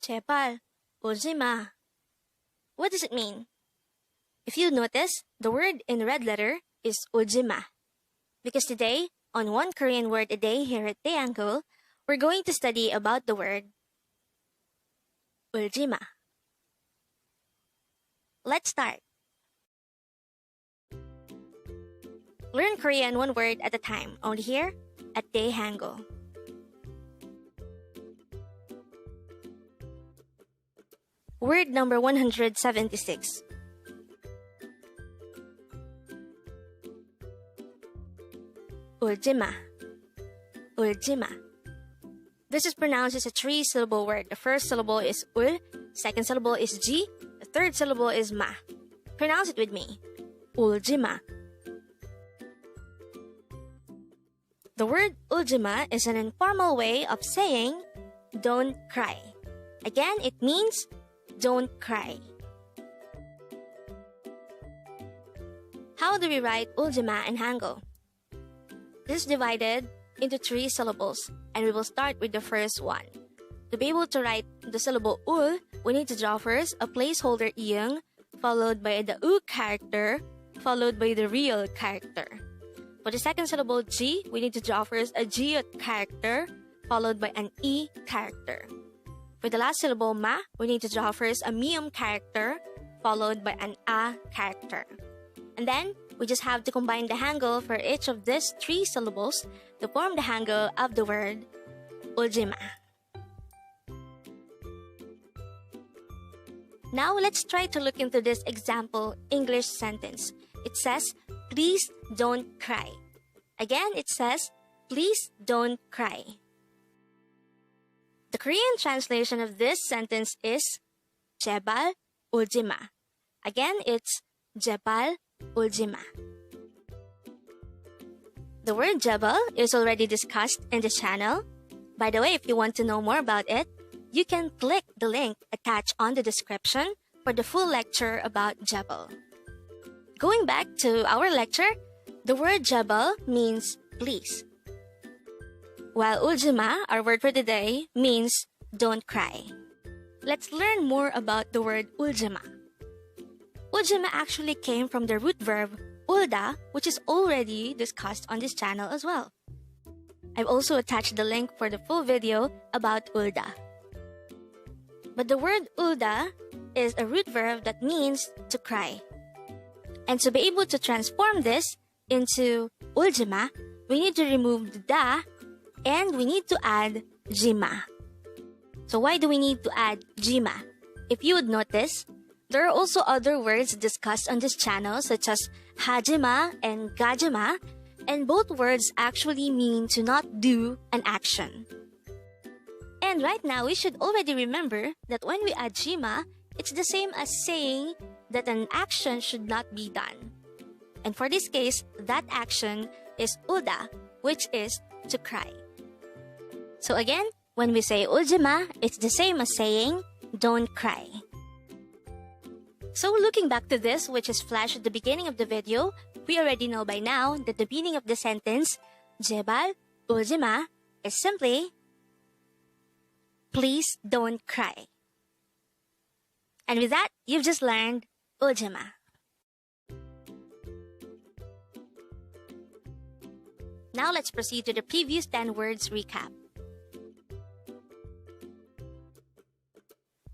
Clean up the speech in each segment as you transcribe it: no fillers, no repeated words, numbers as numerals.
제발, 울지마. What does it mean? If you notice, the word in red letter is 울지마. Because today, on One Korean Word a Day here at Dae-Hangul, we're going to study about the word 울지마. Let's start. Learn Korean one word at a time, only here at Dae-Hangul. Word number 176. 울지마. 울지마. This is pronounced as a three-syllable word. The first syllable is ul, second syllable is ji, the third syllable is ma. Pronounce it with me. 울지마. The word 울지마 is an informal way of saying don't cry. Again, it means don't cry. How do we write 울지마 in Hangul? This is divided into three syllables, and we will start with the first one. To be able to write the syllable ul, we need to draw first a placeholder iyung, followed by the u character, followed by the real character. For the second syllable ji, we need to draw first a jiut character, followed by an e character. For the last syllable ma, we need to draw first a mium character, followed by an a character. And then, we just have to combine the hangul for each of these three syllables to form the hangul of the word 울지마. Now, let's try to look into this example English sentence. It says, please don't cry. Again, it says, please don't cry. The Korean translation of this sentence is 제발 울지마. Again, it's 제발 울지마. The word 제발 is already discussed in the channel. By the way, if you want to know more about it, you can click the link attached on the description for the full lecture about 제발. Going back to our lecture, the word 제발 means please, while 울지마, our word for today, means don't cry. Let's learn more about the word 울지마. 울지마 actually came from the root verb ulda, which is already discussed on this channel as well. I've also attached the link for the full video about ulda. But the word ulda is a root verb that means to cry. And to be able to transform this into 울지마, we need to remove the da and we need to add jima. So why do we need to add jima? If you would notice, there are also other words discussed on this channel such as hajima and gajima, and both words actually mean to not do an action. And right now, we should already remember that when we add jima, it's the same as saying that an action should not be done. And for this case, that action is ulda, which is to cry. So again, when we say 울지마, it's the same as saying don't cry. So looking back to this, which is flashed at the beginning of the video, we already know by now that the meaning of the sentence 제발 울지마 is simply please don't cry. And with that, you've just learned 울지마. Now let's proceed to the previous 10 words recap.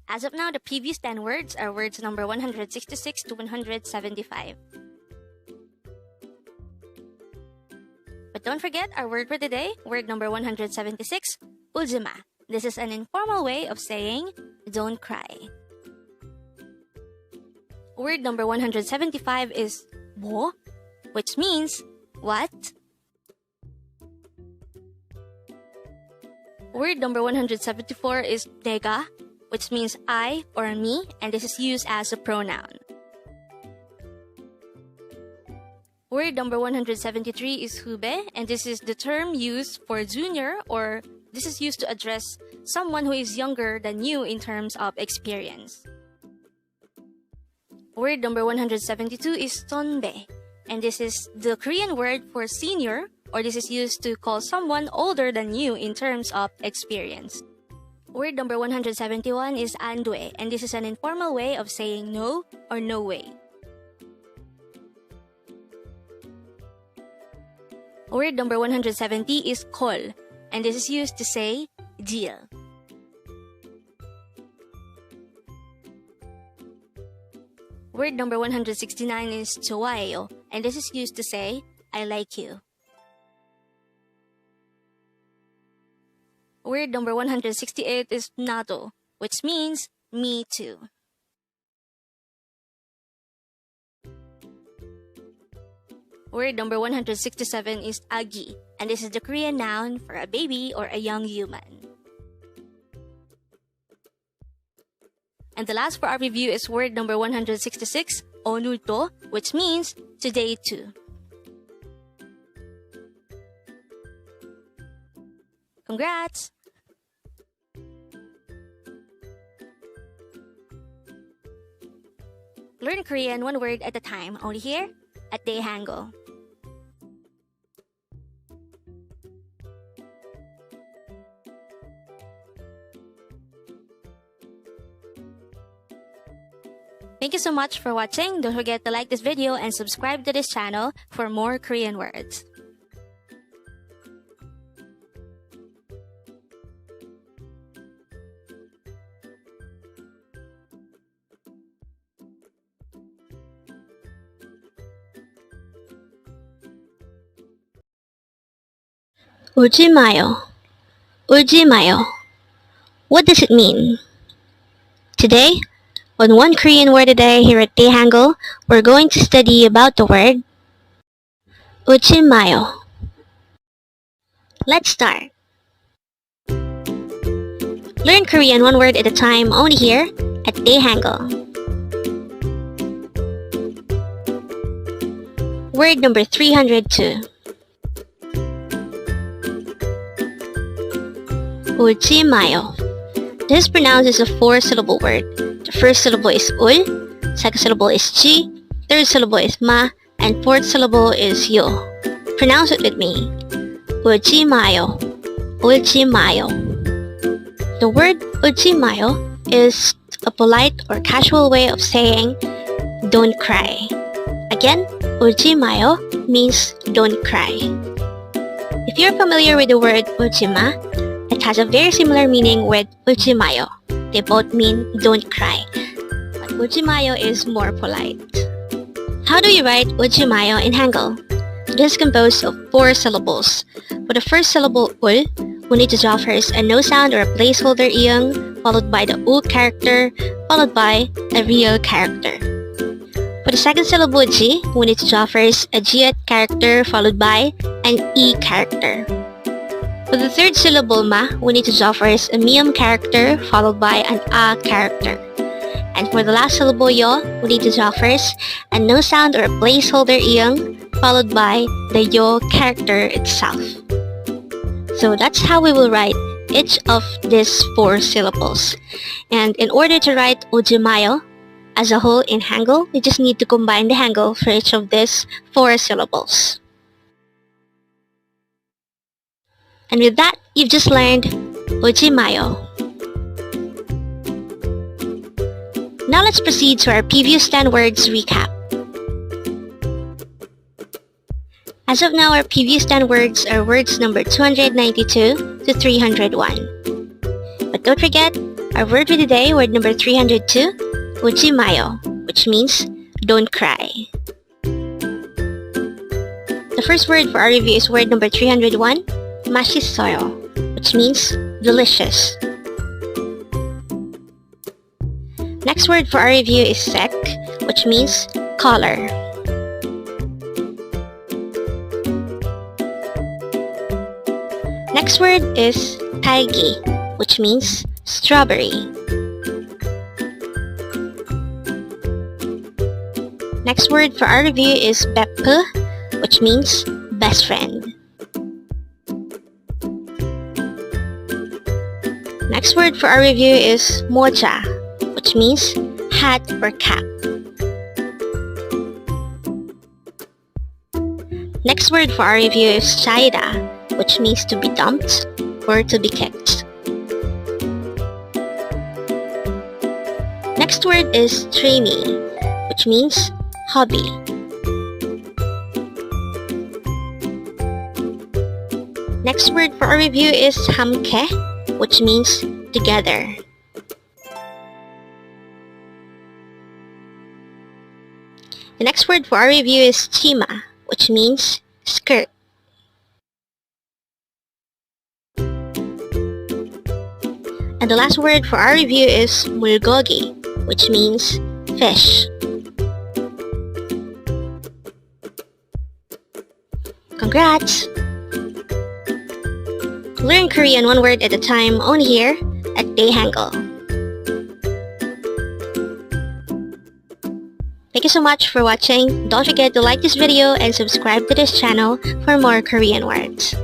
As of now, the previous 10 words are words number 166 to 175. But don't forget our word for today, word number 176, 울지마. This is an informal way of saying don't cry. Word number 175 is 뭐, which means what. Word number 174 is 내가, which means I or me, and this is used as a pronoun. Word number 173 is 후배, and this is the term used for junior, or this is used to address someone who is younger than you in terms of experience. Word number 172 is 선배, and this is the Korean word for senior, or this is used to call someone older than you in terms of experience. Word number 171 is andue, and this is an informal way of saying no or no way. Word number 170 is kol, and this is used to say deal. Word number 169 is 좋아해요, and this is used to say I like you. Word number 168 is nato, which means me too. Word number 167 is agi, and this is the Korean noun for a baby or a young human. And the last for our review is word number 166, 오늘도, which means today too. Congrats! Learn Korean one word at a time, only here at Dae-Hangul. Thank you so much for watching. Don't forget to like this video and subscribe to this channel for more Korean words. 울지마요. 울지마요. What does it mean? Today, on One Korean Word a Day here at Dae-Hangul, we're going to study about the word 울지마요. Let's start. Learn Korean one word at a time only here at Dae-Hangul. Word number 302. 울지마요. This is pronounced as a 4-syllable word. The first syllable is ul, second syllable is ji, third syllable is ma, and fourth syllable is yo. Pronounce it with me. 울지마요. 울지마요. The word 울지마요 is a polite or casual way of saying don't cry. Again, 울지마요 means don't cry. If you're familiar with the word 울지마, it has a very similar meaning with 울지마요. They both mean don't cry. But 울지마요 is more polite. How do you write 울지마요 in Hangul? It is composed of 4 syllables. For the first syllable ul, we need to draw first a no sound or a placeholder iyang, followed by the u character, followed by a real character. For the second syllable ji, we need to draw first a jiat character, followed by an e character. For the third syllable ma, we need to draw first a miyam character followed by an a character. And for the last syllable yo, we need to draw first a no sound or a placeholder iyang followed by the yo character itself. So that's how we will write each of these 4 syllables. And in order to write 울지마요 as a whole in Hangul, we just need to combine the Hangul for each of these 4 syllables. And with that, you've just learned 울지마요. Now let's proceed to our previous 10 words recap. As of now, our previous 10 words are words number 292 to 301. But don't forget, our word for the day, word number 302, 울지마요, which means don't cry. The first word for our review is word number 301, 맛있어요, which means delicious. Next word for our review is 색, which means color. Next word is 딸기, which means strawberry. Next word for our review is 베프, which means best friend. Next word for our review is 모자, which means hat or cap. Next word for our review is 차이다, which means to be dumped or to be kicked. next word is dreamy, which means hobby. Next word for our review is 함께, which means together. The next word for our review is 치마, which means skirt. And the last word for our review is 물고기, which means fish. Congrats! Learn Korean one word at a time only here at Dae-Hangul. Thank you so much for watching. Don't forget to like this video and subscribe to this channel for more Korean words.